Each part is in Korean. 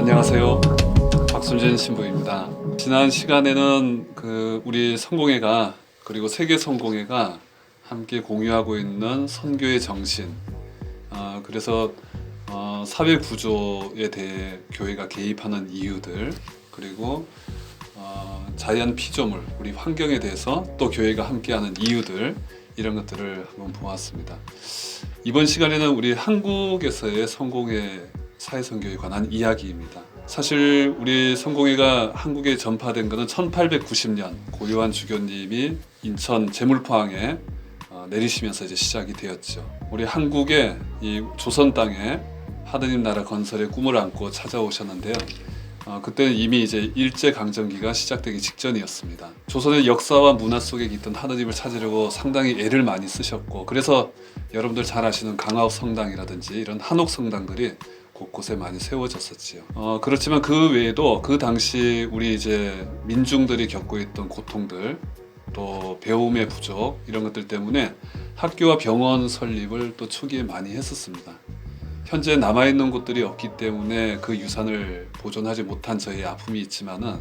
안녕하세요. 박순진 신부입니다. 지난 시간에는 우리 성공회가 그리고 세계 성공회가 함께 공유하고 있는 선교의 정신, 그래서 사회 구조에 대해 교회가 개입하는 이유들, 그리고 자연 피조물, 우리 환경에 대해서 또 교회가 함께하는 이유들, 이런 것들을 한번 보았습니다. 이번 시간에는 우리 한국에서의 성공회 사회선교에 관한 이야기입니다. 사실 우리 성공회가 한국에 전파된 것은 1890년 고요한 주교님이 인천 제물포항에 내리시면서 이제 시작이 되었죠. 우리 한국의 이 조선 땅에 하느님 나라 건설의 꿈을 안고 찾아오셨는데요. 그때는 이미 이제 일제강점기가 시작되기 직전이었습니다. 조선의 역사와 문화 속에 있던 하느님을 찾으려고 상당히 애를 많이 쓰셨고, 그래서 여러분들 잘 아시는 강화읍 성당이라든지 이런 한옥 성당들이 곳곳에 많이 세워졌었지요. 그렇지만 그 외에도 그 당시 우리 이제 민중들이 겪고 있던 고통들, 또 배움의 부족, 이런 것들 때문에 학교와 병원 설립을 또 초기에 많이 했었습니다. 현재 남아있는 곳들이 없기 때문에 그 유산을 보존하지 못한 저희의 아픔이 있지만은,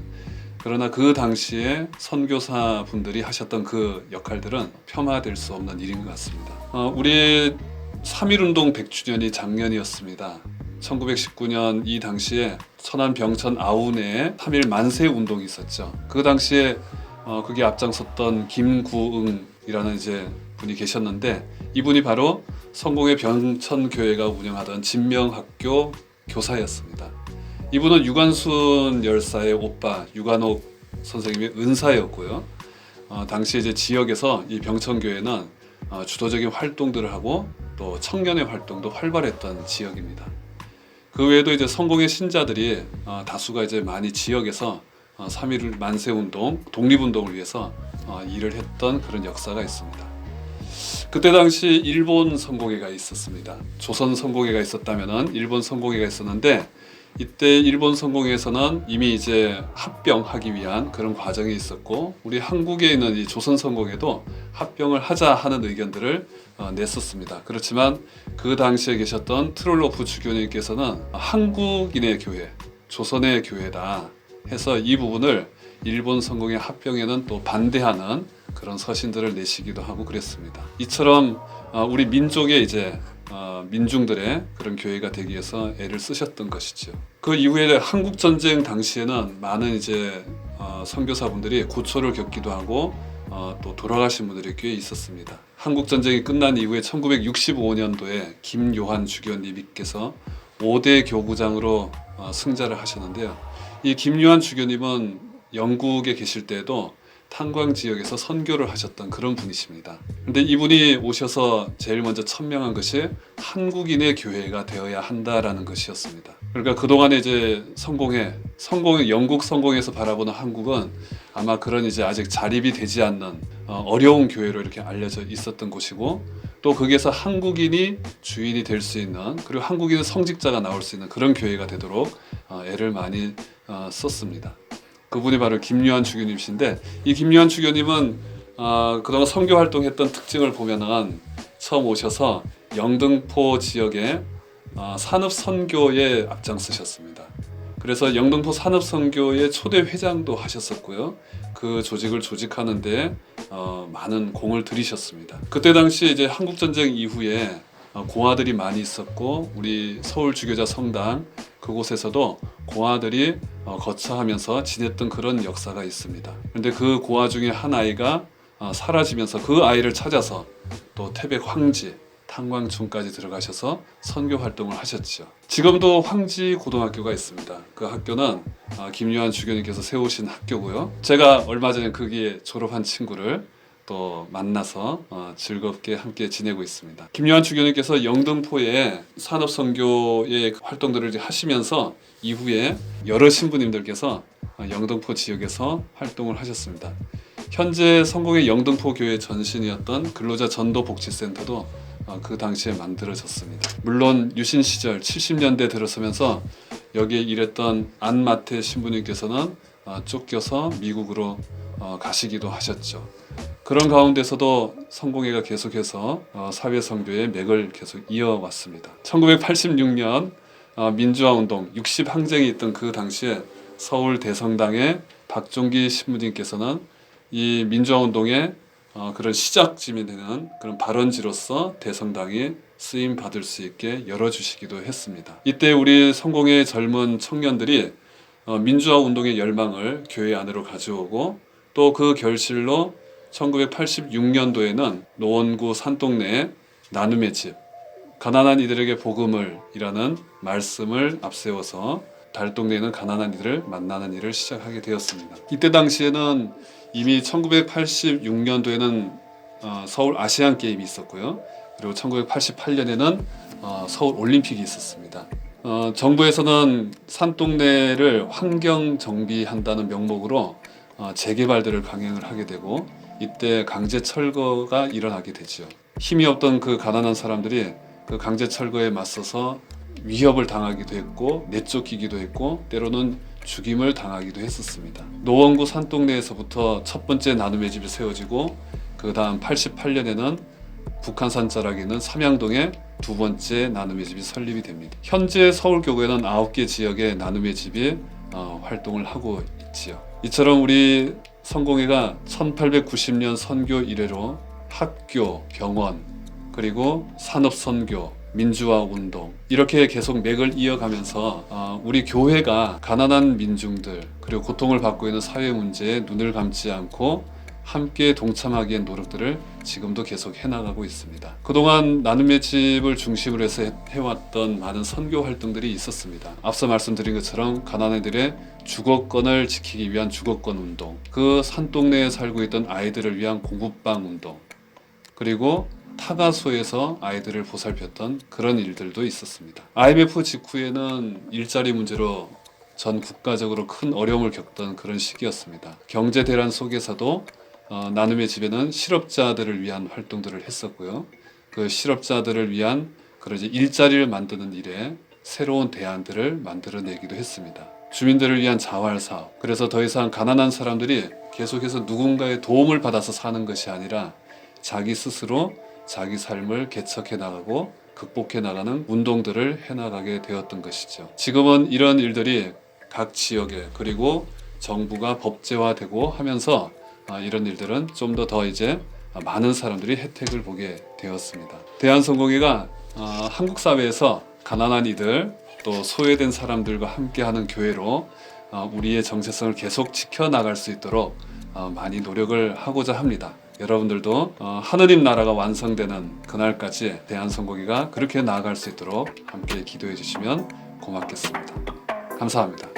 그러나 그 당시에 선교사 분들이 하셨던 그 역할들은 폄하될 수 없는 일인 것 같습니다. 우리 3.1운동 100주년이 작년이었습니다. 1919년 이 당시에 천안 병천 아우내에 3.1 만세 운동이 있었죠. 그 당시에 그게 앞장섰던 김구응이라는 이제 분이 계셨는데, 이분이 바로 성공회 병천교회가 운영하던 진명학교 교사였습니다. 이분은 유관순 열사의 오빠 유관옥 선생님의 은사였고요. 당시 이제 지역에서 이 병천교회는 주도적인 활동들을 하고 또 청년의 활동도 활발했던 지역입니다. 그 외에도 이제 성공의 신자들이 다수가 이제 많이 지역에서 3.1 만세 운동, 독립운동을 위해서 일을 했던 그런 역사가 있습니다. 그때 당시 일본 성공회가 있었습니다. 조선 성공회가 있었다면은 일본 성공회가 있었는데, 이때 일본 성공회에서는 이미 이제 합병하기 위한 그런 과정이 있었고, 우리 한국에 있는 이 조선 성공회도 합병을 하자 하는 의견들을 냈었습니다. 그렇지만 그 당시에 계셨던 트롤로프 주교님께서는 한국인의 교회, 조선의 교회다 해서 이 부분을 일본 성공회 합병에는 또 반대하는 그런 서신들을 내시기도 하고 그랬습니다. 이처럼 우리 민족의 이제 민중들의 그런 교회가 되기 위해서 애를 쓰셨던 것이죠. 그 이후에 한국 전쟁 당시에는 많은 이제 선교사분들이 고초를 겪기도 하고 또 돌아가신 분들이 꽤 있었습니다. 한국 전쟁이 끝난 이후에 1965년도에 김요한 주교님께서 5대 교구장으로 승자를 하셨는데요. 이 김요한 주교님은 영국에 계실 때에도 탄광 지역에서 선교를 하셨던 그런 분이십니다. 근데 이분이 오셔서 제일 먼저 천명한 것이 한국인의 교회가 되어야 한다라는 것이었습니다. 그러니까 그동안에 이제 성공회, 영국 성공에서 바라보는 한국은 아마 그런 이제 아직 자립이 되지 않는 어려운 교회로 이렇게 알려져 있었던 곳이고, 또 거기에서 한국인이 주인이 될 수 있는, 그리고 한국인의 성직자가 나올 수 있는 그런 교회가 되도록 애를 많이 썼습니다. 그분이 바로 김요한 주교님이신데, 이 김요한 주교님은 그동안 선교 활동했던 특징을 보면은 처음 오셔서 영등포 지역의 산업 선교에 앞장서셨습니다. 그래서 영등포 산업 선교의 초대 회장도 하셨었고요. 그 조직을 조직하는데 많은 공을 들이셨습니다. 그때 당시 이제 한국 전쟁 이후에 공화들이 많이 있었고, 우리 서울 주교자 성당 그곳에서도 공화들이 거처하면서 지냈던 그런 역사가 있습니다. 그런데 그 고아 중에 한 아이가 사라지면서 그 아이를 찾아서 또 태백 황지, 탄광촌까지 들어가셔서 선교 활동을 하셨죠. 지금도 황지 고등학교가 있습니다. 그 학교는 김요한 주교님께서 세우신 학교고요. 제가 얼마 전에 거기에 졸업한 친구를 또 만나서 즐겁게 함께 지내고 있습니다. 김요한 주교님께서 영등포에 산업선교의 활동들을 이제 하시면서 이후에 여러 신부님들께서 영등포 지역에서 활동을 하셨습니다. 현재 성공의 영등포 교회 전신이었던 근로자 전도복지센터도 그 당시에 만들어졌습니다. 물론 유신 시절 70년대 들어서면서 여기에 일했던 안마태 신부님께서는 쫓겨서 미국으로 가시기도 하셨죠. 그런 가운데서도 성공회가 계속해서 사회 선교의 맥을 계속 이어왔습니다. 1986년 민주화 운동 60 항쟁이 있던 그 당시에 서울 대성당의 박종기 신부님께서는 이 민주화 운동의 그런 시작점이 되는 그런 발원지로서 대성당이 쓰임 받을 수 있게 열어주시기도 했습니다. 이때 우리 성공의 젊은 청년들이 민주화 운동의 열망을 교회 안으로 가져오고 또 그 결실로 1986년도에는 노원구 산동네에 나눔의 집, 가난한 이들에게 복음을 이라는 말씀을 앞세워서 달동네에는 가난한 이들을 만나는 일을 시작하게 되었습니다. 이때 당시에는 이미 1986년도에는 서울 아시안 게임이 있었고요. 그리고 1988년에는 서울 올림픽이 있었습니다. 정부에서는 산동네를 환경 정비한다는 명목으로 재개발들을 강행을 하게 되고 이때 강제 철거가 일어나게 되죠. 힘이 없던 그 가난한 사람들이 그 강제 철거에 맞서서 위협을 당하기도 했고 내쫓기기도 했고 때로는 죽임을 당하기도 했었습니다. 노원구 산동네에서부터 첫 번째 나눔의 집이 세워지고 그 다음 88년에는 북한산 자락에 있는 삼양동에 두 번째 나눔의 집이 설립이 됩니다. 현재 서울교구에는 9개 지역의 나눔의 집이 활동을 하고 있지요. 이처럼 우리 성공회가 1890년 선교 이래로 학교, 병원, 그리고 산업선교, 민주화 운동 이렇게 계속 맥을 이어가면서 우리 교회가 가난한 민중들 그리고 고통을 받고 있는 사회 문제에 눈을 감지 않고 함께 동참하기 위한 노력들을 지금도 계속 해나가고 있습니다. 그동안 나눔의 집을 중심으로 해서 해왔던 많은 선교 활동들이 있었습니다. 앞서 말씀드린 것처럼 가난이들의 주거권을 지키기 위한 주거권 운동, 그 산동네에 살고 있던 아이들을 위한 공부방 운동, 그리고 타가소에서 아이들을 보살폈던 그런 일들도 있었습니다. IMF 직후에는 일자리 문제로 전 국가적으로 큰 어려움을 겪던 그런 시기였습니다. 경제 대란 속에서도 나눔의 집에는 실업자들을 위한 활동들을 했었고요. 그 실업자들을 위한 그런 이제 일자리를 만드는 일에 새로운 대안들을 만들어내기도 했습니다. 주민들을 위한 자활사업. 그래서 더 이상 가난한 사람들이 계속해서 누군가의 도움을 받아서 사는 것이 아니라 자기 스스로 자기 삶을 개척해 나가고 극복해 나가는 운동들을 해나가게 되었던 것이죠. 지금은 이런 일들이 각 지역에 그리고 정부가 법제화되고 하면서 이런 일들은 좀 더 이제 많은 사람들이 혜택을 보게 되었습니다. 대한성공회가 한국 사회에서 가난한 이들 또 소외된 사람들과 함께하는 교회로 우리의 정체성을 계속 지켜나갈 수 있도록 많이 노력을 하고자 합니다. 여러분들도 하느님 나라가 완성되는 그날까지 대한성공회가 그렇게 나아갈 수 있도록 함께 기도해 주시면 고맙겠습니다. 감사합니다.